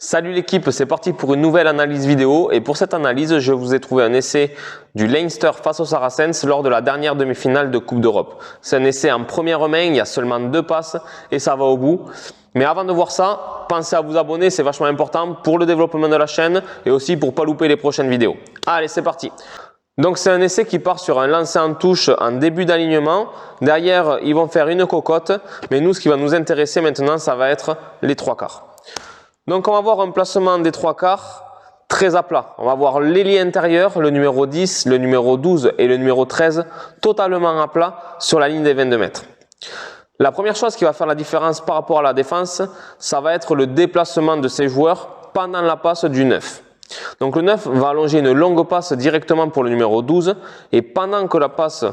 Salut l'équipe, c'est parti pour une nouvelle analyse vidéo et pour cette analyse, je vous ai trouvé un essai du Leinster face aux Saracens lors de la dernière demi-finale de Coupe d'Europe. C'est un essai en première main, il y a seulement 2 passes et ça va au bout. Mais avant de voir ça, pensez à vous abonner, c'est vachement important pour le développement de la chaîne et aussi pour ne pas louper les prochaines vidéos. Allez, c'est parti! Donc c'est un essai qui part sur un lancer en touche en début d'alignement. Derrière, ils vont faire une cocotte, mais nous, ce qui va nous intéresser maintenant, ça va être les 3 quarts. Donc on va voir un placement des 3 quarts très à plat. On va voir l'ailier intérieur, le numéro 10, le numéro 12 et le numéro 13 totalement à plat sur la ligne des 22 mètres. La première chose qui va faire la différence par rapport à la défense, ça va être le déplacement de ces joueurs pendant la passe du 9. Donc le 9 va allonger une longue passe directement pour le numéro 12 et pendant que la passe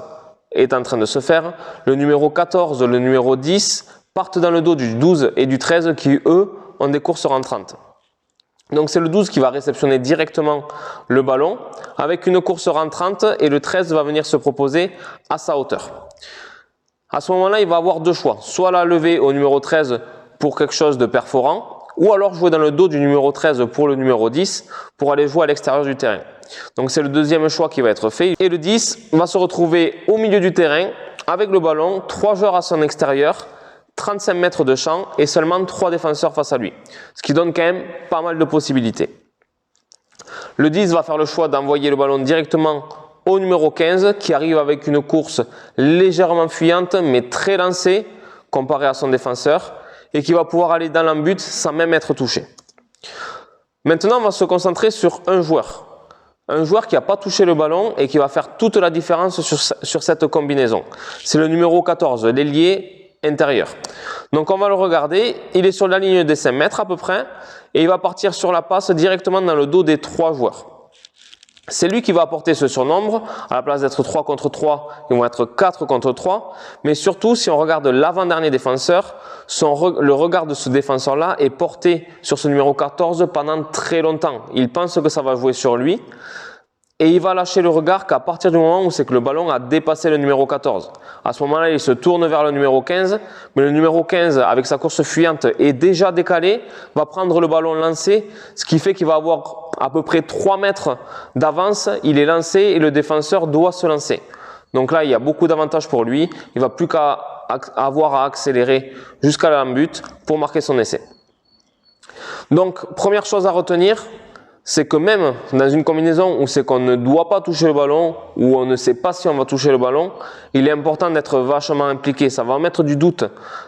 est en train de se faire, le numéro 14, le numéro 10 partent dans le dos du 12 et du 13 qui eux ont des courses rentrantes. Donc c'est le 12 qui va réceptionner directement le ballon avec une course rentrante et le 13 va venir se proposer à sa hauteur. À ce moment-là, il va avoir 2 choix, soit la lever au numéro 13 pour quelque chose de perforant ou alors jouer dans le dos du numéro 13 pour le numéro 10 pour aller jouer à l'extérieur du terrain. Donc c'est le deuxième choix qui va être fait et le 10 va se retrouver au milieu du terrain avec le ballon, 3 joueurs à son extérieur, 35 mètres de champ et seulement 3 défenseurs face à lui. Ce qui donne quand même pas mal de possibilités. Le 10 va faire le choix d'envoyer le ballon directement au numéro 15 qui arrive avec une course légèrement fuyante mais très lancée comparé à son défenseur et qui va pouvoir aller dans l'embut sans même être touché. Maintenant, on va se concentrer sur un joueur. Un joueur qui n'a pas touché le ballon et qui va faire toute la différence sur cette combinaison. C'est le numéro 14, l'ailier intérieur. Donc on va le regarder, il est sur la ligne des 5 mètres à peu près et il va partir sur la passe directement dans le dos des 3 joueurs. C'est lui qui va apporter ce surnombre, à la place d'être 3 contre 3, ils vont être 4 contre 3, mais surtout si on regarde l'avant-dernier défenseur, le regard de ce défenseur-là est porté sur ce numéro 14 pendant très longtemps. Il pense que ça va jouer sur lui. Et il va lâcher le regard qu'à partir du moment où c'est que le ballon a dépassé le numéro 14. À ce moment-là, il se tourne vers le numéro 15, mais le numéro 15, avec sa course fuyante, est déjà décalé, va prendre le ballon lancé, ce qui fait qu'il va avoir à peu près 3 mètres d'avance, il est lancé et le défenseur doit se lancer. Donc là, il y a beaucoup d'avantages pour lui, il va plus qu'à avoir à accélérer jusqu'à l'embut pour marquer son essai. Donc, première chose à retenir, c'est que même dans une combinaison où c'est qu'on ne doit pas toucher le ballon, où on ne sait pas si on va toucher le ballon, il est important d'être vachement impliqué. Ça va mettre du doute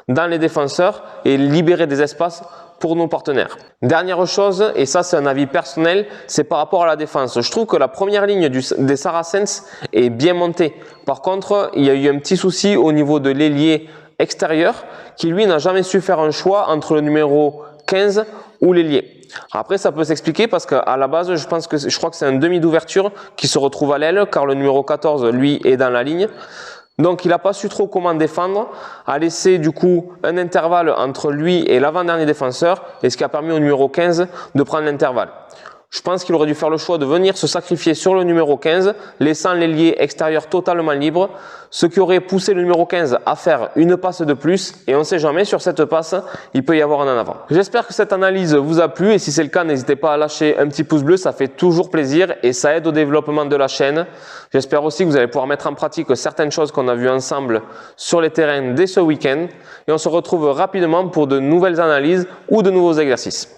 dans les défenseurs et libérer des espaces pour nos partenaires. Dernière chose, et ça c'est un avis personnel, c'est par rapport à la défense. Je trouve que la première ligne des Saracens est bien montée. Par contre, il y a eu un petit souci au niveau de l'ailier extérieur qui lui n'a jamais su faire un choix entre le numéro 15 ou l'ailier. Après, ça peut s'expliquer parce qu'à la base, je crois que c'est un demi d'ouverture qui se retrouve à l'aile car le numéro 14, lui, est dans la ligne. Donc, il n'a pas su trop comment défendre, a laissé du coup un intervalle entre lui et l'avant-dernier défenseur et ce qui a permis au numéro 15 de prendre l'intervalle. Je pense qu'il aurait dû faire le choix de venir se sacrifier sur le numéro 15, laissant l'ailier extérieur totalement libre, ce qui aurait poussé le numéro 15 à faire une passe de plus et on ne sait jamais, sur cette passe, il peut y avoir un en avant. J'espère que cette analyse vous a plu et si c'est le cas, n'hésitez pas à lâcher un petit pouce bleu, ça fait toujours plaisir et ça aide au développement de la chaîne. J'espère aussi que vous allez pouvoir mettre en pratique certaines choses qu'on a vues ensemble sur les terrains dès ce week-end et on se retrouve rapidement pour de nouvelles analyses ou de nouveaux exercices.